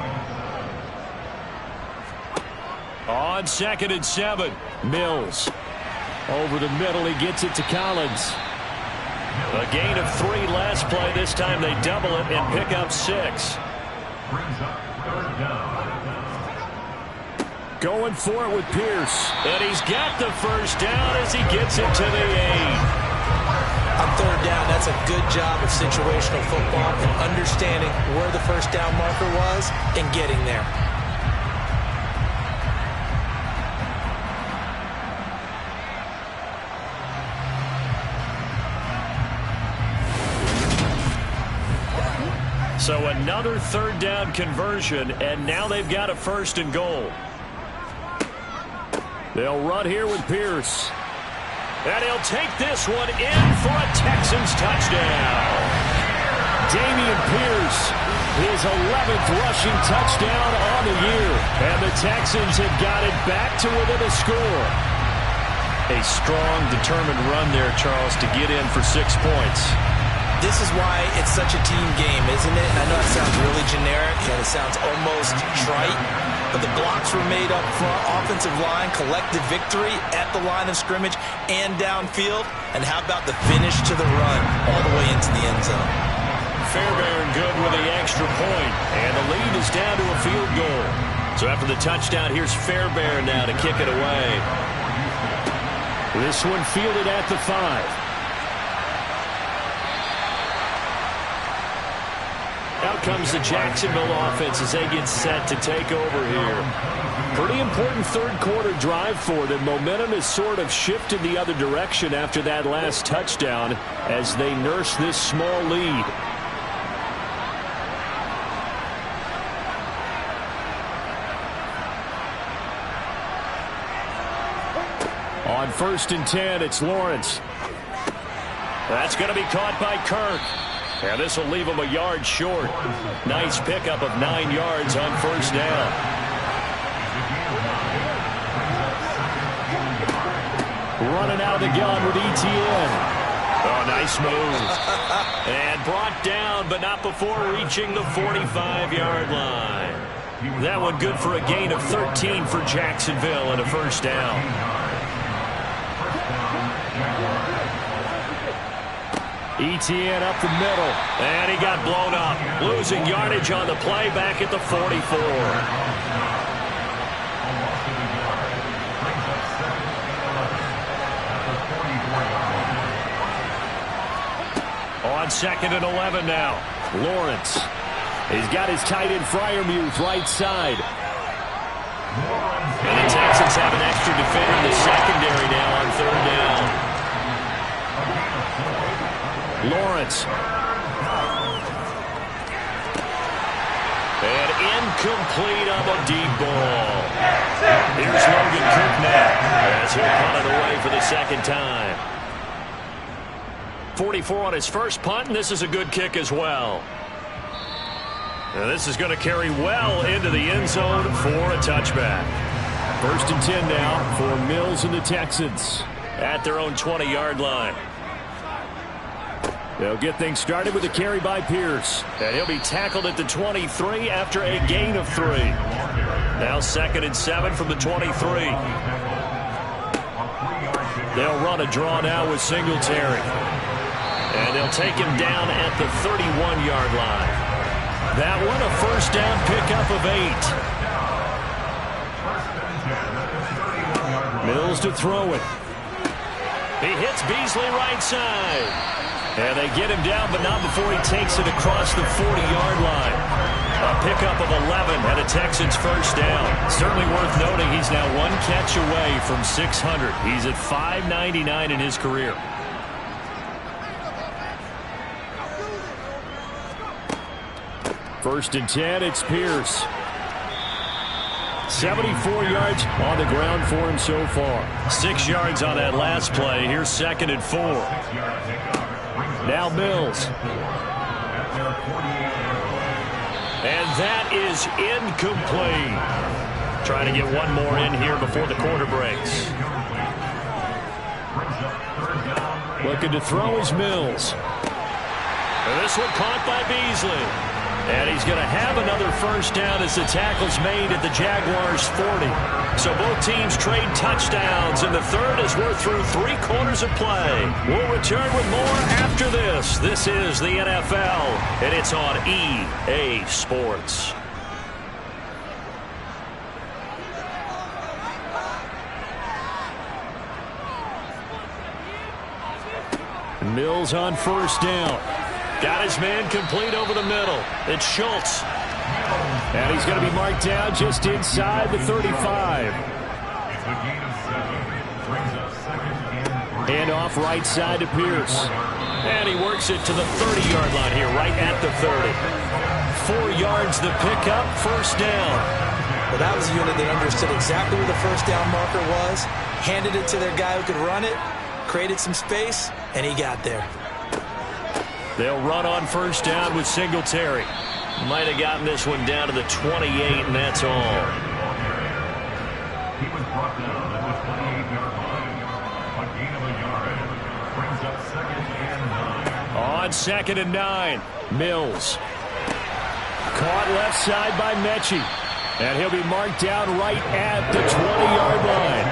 On 2nd and 7. Mills. Over the middle, he gets it to Collins. A gain of 3 last play. This time they double it and pick up 6. Brings up 3rd down. Going for it with Pierce. And he's got the first down as he gets it to the 8. On 3rd down, that's a good job of situational football and understanding where the first down marker was and getting there. So another 3rd down conversion, and now they've got a 1st and goal. They'll run here with Pierce. And he'll take this one in for a Texans touchdown. Dameon Pierce, his 11th rushing touchdown on the year. And the Texans have got it back to within a score. A strong, determined run there, Charles, to get in for 6 points. This is why it's such a team game, isn't it? And I know it sounds really generic and it sounds almost trite, but the blocks were made up front, offensive line, collective victory at the line of scrimmage and downfield. And how about the finish to the run all the way into the end zone? Fairbairn good with the extra point, and the lead is down to a field goal. So after the touchdown, here's Fairbairn now to kick it away. This one fielded at the 5. Out comes the Jacksonville offense as they get set to take over here. Pretty important third quarter drive for them. Momentum has sort of shifted the other direction after that last touchdown as they nurse this small lead. On 1st and 10, it's Lawrence. That's going to be caught by Kirk. And this will leave him a yard short. Nice pickup of 9 yards on 1st down. Running out of the gun with ETN. Oh, nice move. And brought down, but not before reaching the 45-yard line. That one good for a gain of 13 for Jacksonville and a 1st down. ETN up the middle, and he got blown up. Losing yardage on the play back at the 44. On 2nd and 11 now. Lawrence. He's got his tight end Freiermuth right side. And the Texans have an extra defender in the secondary now on 3rd down. Lawrence. And incomplete on the deep ball. Here's Logan Cook now as he'll punt it away for the 2nd time. 44 on his first punt, and this is a good kick as well. Now this is going to carry well into the end zone for a touchback. 1st and 10 now for Mills and the Texans at their own 20-yard line. They'll get things started with a carry by Pierce. And he'll be tackled at the 23 after a gain of 3. Now 2nd and 7 from the 23. They'll run a draw now with Singletary. And they'll take him down at the 31-yard line. That one a 1st down pickup of 8. Mills to throw it. He hits Beasley right side. And they get him down, but not before he takes it across the 40-yard line. A pickup of 11 and a Texans 1st down. Certainly worth noting he's now 1 catch away from 600. He's at 599 in his career. First and 10, it's Pierce. 74 yards on the ground for him so far. 6 yards on that last play. Here's 2nd and 4. Now Mills. And that is incomplete. Trying to get one more in here before the quarter breaks. Looking to throw is Mills. And this one caught by Beasley. And he's going to have another 1st down as the tackle's made at the Jaguars' 40. So both teams trade touchdowns, and the 3rd as we're through 3 quarters of play. We'll return with more after this. This is the NFL, and it's on EA Sports. Mills on 1st down. Got his man complete over the middle. It's Schultz. And he's going to be marked down just inside the 35. Hand off right side to Pierce. And he works it to the 30-yard line here, right at the 30. 4 yards the pickup, 1st down. Well, that was a unit that understood exactly where the 1st down marker was, handed it to their guy who could run it, created some space, and he got there. They'll run on 1st down with Singletary. Might have gotten this one down to the 28, and that's all. He was brought down at the 28-yard line. A gain of a yard. Brings up 2nd and 9. On 2nd and 9, Mills. Caught left side by Mechie. And he'll be marked down right at the 20-yard line.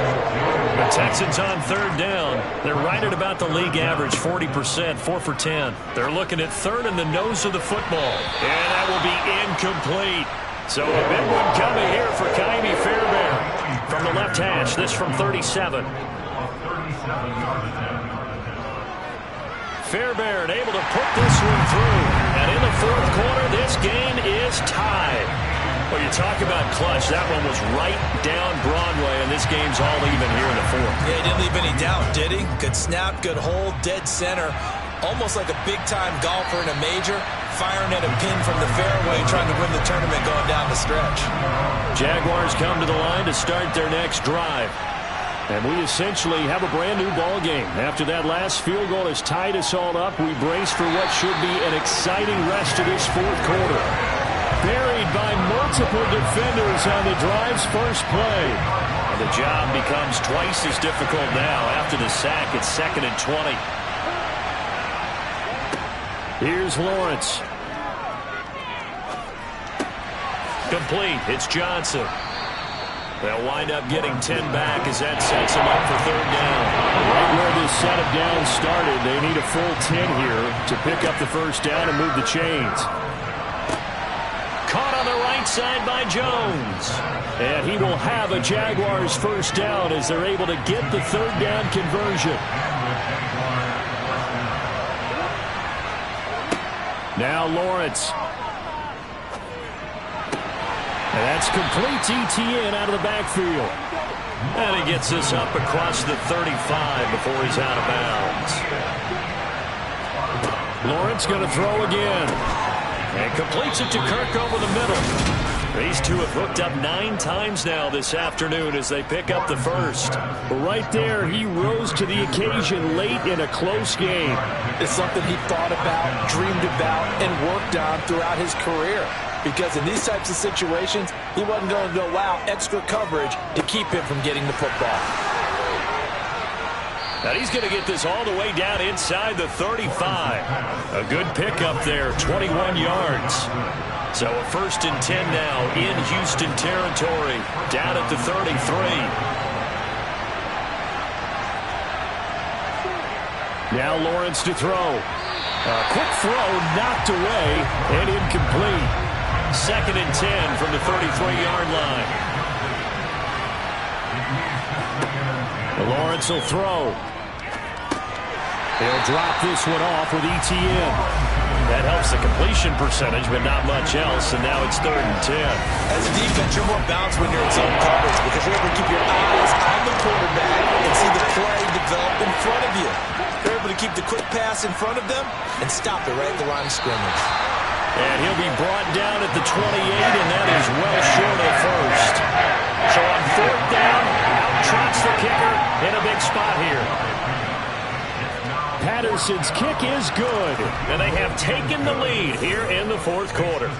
The Texans on 3rd down. They're right at about the league average, 40%, 4 for 10. They're looking at 3rd in the nose of the football. And that will be incomplete. So a big one coming here for Ka'imi Fairbairn. From the left hash, this from 37. Fairbairn able to put this one through. And in the fourth quarter, this game is tied. Well, you talk about clutch. That one was right down Broadway, and this game's all even here in the fourth. Yeah, he didn't leave any doubt, did he? Good snap, good hold, dead center. Almost like a big-time golfer in a major, firing at a pin from the fairway, trying to win the tournament going down the stretch. Jaguars come to the line to start their next drive. And we essentially have a brand-new ball game. After that last field goal has tied us all up, we brace for what should be an exciting rest of this fourth quarter. Buried by multiple defenders on the drive's first play. And the job becomes twice as difficult now after the sack. It's 2nd and 20. Here's Lawrence. Complete. It's Johnson. They'll wind up getting 10 back as that sets them up for 3rd down. Right where this set of downs started, they need a full 10 here to pick up the 1st down and move the chains. Caught on the right side by Jones. And he will have a Jaguars 1st down as they're able to get the 3rd down conversion. Now Lawrence. And that's complete to Etienne out of the backfield. And he gets this up across the 35 before he's out of bounds. Lawrence going to throw again. And completes it to Kirk over the middle. These two have hooked up 9 times now this afternoon as they pick up the 1st. Right there, he rose to the occasion late in a close game. It's something he thought about, dreamed about, and worked on throughout his career. Because in these types of situations, he wasn't going to allow extra coverage to keep him from getting the football. Now he's going to get this all the way down inside the 35. A good pickup there, 21 yards. So a 1st and 10 now in Houston territory, down at the 33. Now Lawrence to throw. A quick throw knocked away and incomplete. 2nd and 10 from the 33-yard line. Lawrence will throw. He'll drop this one off with Etienne. That helps the completion percentage, but not much else, and now it's 3rd and 10. As a defense, you're more balanced when you're in zone coverage because you're able to keep your eyes on the quarterback and see the play develop in front of you. You're able to keep the quick pass in front of them and stop it right at the line of scrimmage. And he'll be brought down at the 28, and that is well short of 1st. So on 4th down, out trots the kicker in a big spot here. Patterson's kick is good, and they have taken the lead here in the 4th quarter.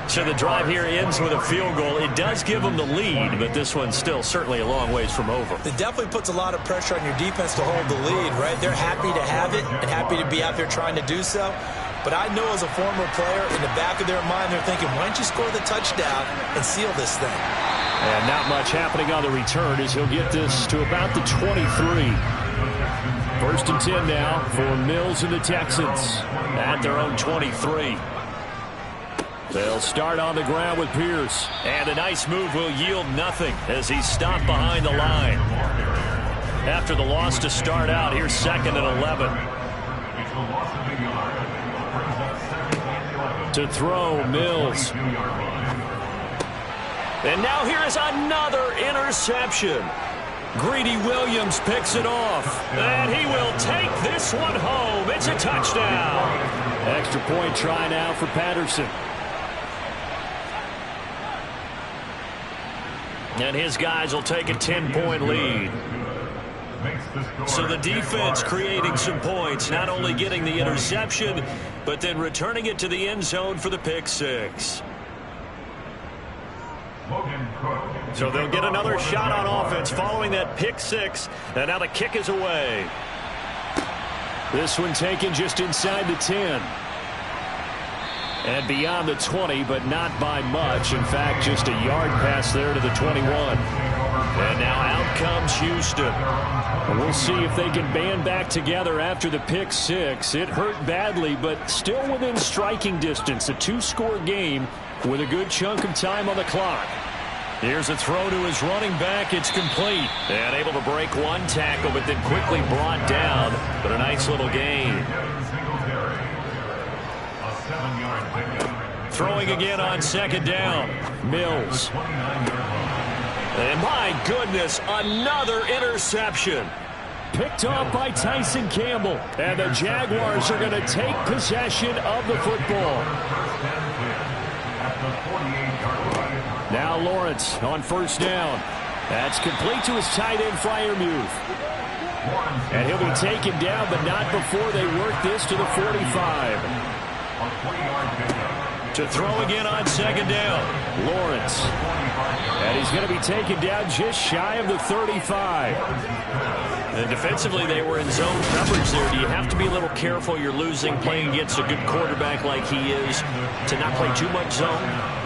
So the drive here ends with a field goal. It does give them the lead, but this one's still certainly a long ways from over. It definitely puts a lot of pressure on your defense to hold the lead, right? They're happy to have it and happy to be out there trying to do so. But I know as a former player, in the back of their mind, they're thinking, why don't you score the touchdown and seal this thing? And not much happening on the return as he'll get this to about the 23. 1st and 10 now for Mills and the Texans at their own 23. They'll start on the ground with Pierce. And a nice move will yield nothing as he's stopped behind the line. After the loss to start out, here's 2nd and 11. To throw, Mills. And now here is another interception. Greedy Williams picks it off. And he will take this one home. It's a touchdown. Extra point try now for Patterson. And his guys will take a 10-point lead. So the defense creating some points, not only getting the interception, but then returning it to the end zone for the pick 6. So they'll get another shot on offense following that pick 6, and now the kick is away. This one taken just inside the 10. And beyond the 20, but not by much. In fact, just a yard pass there to the 21. And now out comes Houston. And we'll see if they can band back together after the pick 6. It hurt badly, but still within striking distance. A 2-score game with a good chunk of time on the clock. Here's a throw to his running back. It's complete. And able to break one tackle, but then quickly brought down. But a nice little gain. 7-yard pickup. Throwing again on second down. Mills. And my goodness, another interception. Picked off by Tyson Campbell. And the Jaguars are going to take possession of the football. Now Lawrence on first down. That's complete to his tight end, Freiermuth. And he'll be taken down, but not before they work this to the 45. To throw again on second down. Lawrence. And he's going to be taken down just shy of the 35. And defensively, they were in zone coverage there. Do you have to be a little careful? You're losing playing against a good quarterback like he is to not play too much zone?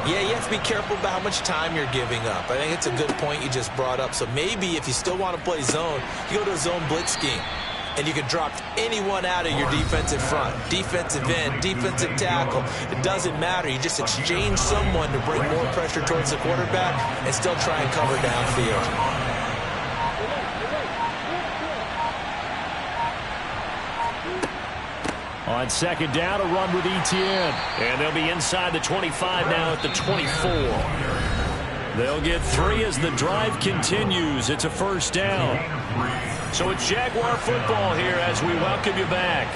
Yeah, you have to be careful about how much time you're giving up. I think it's a good point you just brought up. So maybe if you still want to play zone, you go to a zone blitz scheme. And you can drop anyone out of your defensive front. Defensive end, defensive tackle. It doesn't matter. You just exchange someone to bring more pressure towards the quarterback and still try and cover downfield. On second down, a run with Etienne. And they'll be inside the 25 now at the 24. They'll get 3 as the drive continues. It's a first down. So it's Jaguar football here as we welcome you back.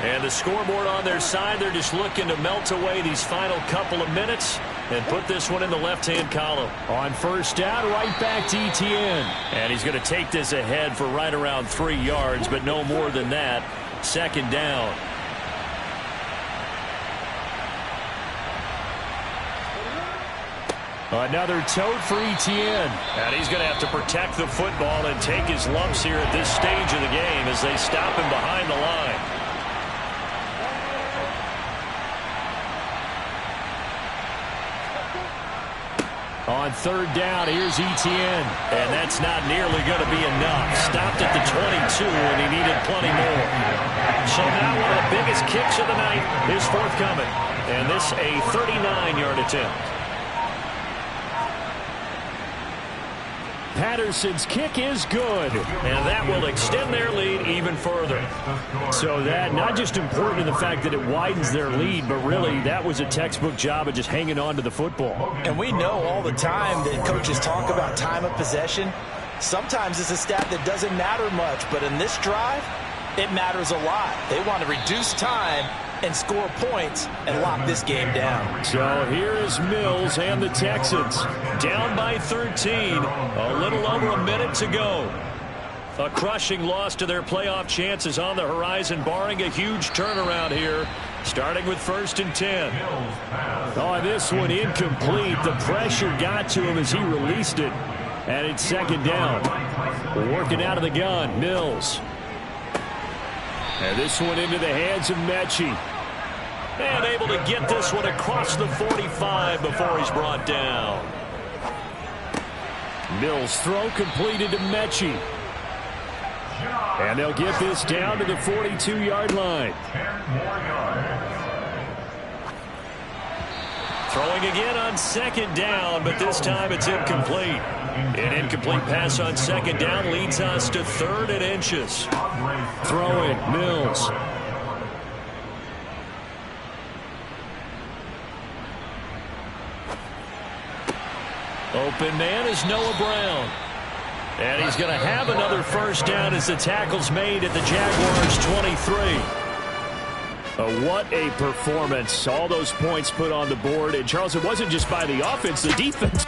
And the scoreboard on their side, they're just looking to melt away these final couple of minutes and put this one in the left-hand column. On first down, right back to Etienne. And he's going to take this ahead for right around 3 yards, but no more than that. Second down. Another tote for Etienne. And he's going to have to protect the football and take his lumps here at this stage of the game as they stop him behind the line. On third down, here's Etienne. And that's not nearly going to be enough. Stopped at the 22, and he needed plenty more. So now one of the biggest kicks of the night is forthcoming. And this a 39-yard attempt. Patterson's kick is good. And that will extend their lead even further. So that not just important in the fact that it widens their lead, but really that was a textbook job of just hanging on to the football. And we know all the time that coaches talk about time of possession. Sometimes it's a stat that doesn't matter much, but in this drive, it matters a lot. They want to reduce time and score points and lock this game down. So here is Mills and the Texans. Down by 13. A little over a minute to go. A crushing loss to their playoff chances on the horizon, barring a huge turnaround here, starting with 1st and 10. Oh, this one incomplete. The pressure got to him as he released it. And it's second down. Working out of the gun, Mills. And this one into the hands of Mechie. And able to get this one across the 45 before he's brought down. Mills' throw completed to Mechie. And they'll get this down to the 42-yard line. 10 more yards. Throwing again on second down, but this time it's incomplete. An incomplete pass on second down leads us to 3rd and inches. Throw it, Mills. Open man is Noah Brown. And he's going to have another first down as the tackle's made at the Jaguars' 23. What a performance. All those points put on the board. And, Charles, it wasn't just by the offense. The defense